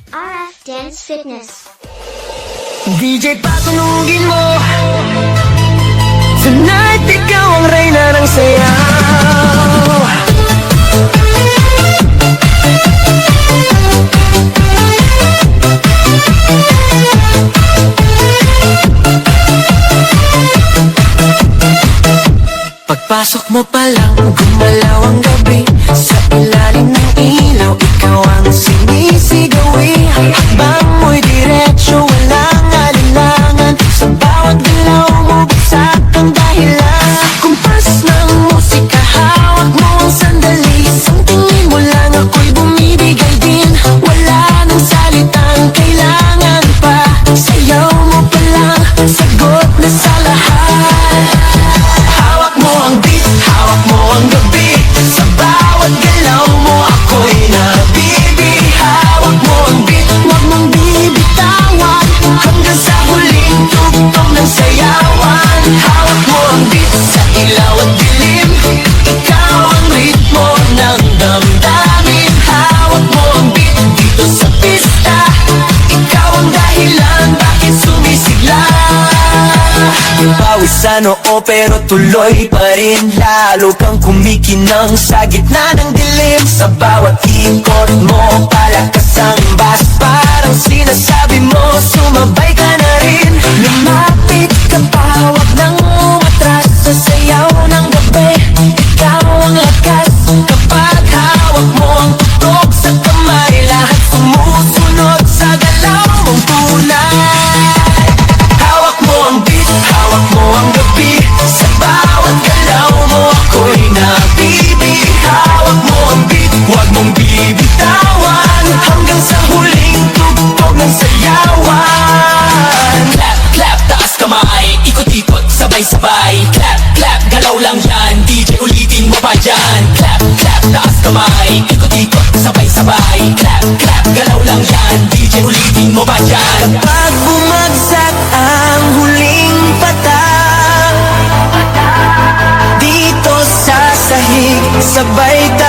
RF Dance Fitness. DJ patunugin mo, tonight ikaw ang reyna ng sayaw. Pagpasok mo pa lang, gumalaw ang gabi. Sa ilalim ng ilaw, ikaw ang sinisigawi. Hakbang mo'y diretsyo, walang alinlangan. Sa bawat galaw mo, bagsak ang dahilan. Kumpas ng musika, hawak mo ang sandali. Sa tingin mo lang ako'y bumibigay din. Wala nang salitang kailangan pa. Sayaw mo pa lang, sagot na sa lahat. Hawak mo ang beat, hawak mo ang gabi. Sa bawat galaw mo ako'y nabibi. Hawak mo ang beat, huwag mong bibitawan. Hanggang sa huling tugtog ng sayawan. Hawak mo ang beat sa ilaw at dilim. Ikaw ang ritmo ng damdamin. Hawak mo ang beat dito sa pista. Ikaw ang dahilan bakit sumisigla. Pawis sa noo pero tuloy pa rin. Lalo kang kumikinang sa gitna ng dilim. Sa bawat ikot mo palakas ang bass. Parang sinasabi mo sumabay ka na rin. Lumapit ka pa, huwag nang umatras. Sa sayaw ng gabi, ikaw ang lakas. Kapag hawak mo ang tutok sa kamay, lahat sumusunod sa galaw mong tunay. Hawak mo ang beat, hawak mo ang gabi. Sa bawat galaw mo ako'y nabibi. Hawak mo ang beat, huwag mong bibitawan. Hanggang sa huling tugtog ng sayawan. Clap, clap, taas kamay, ikot-ikot, sabay-sabay. Clap, clap, galaw lang yan, DJ ulitin mo pa dyan. Clap, clap, taas kamay, ikot-ikot, sabay-sabay. Clap, clap, galaw lang yan, DJ ulitin mo pa dyan. Kapag bumagsak ang huling patak, dito sa sahig, sabay tayo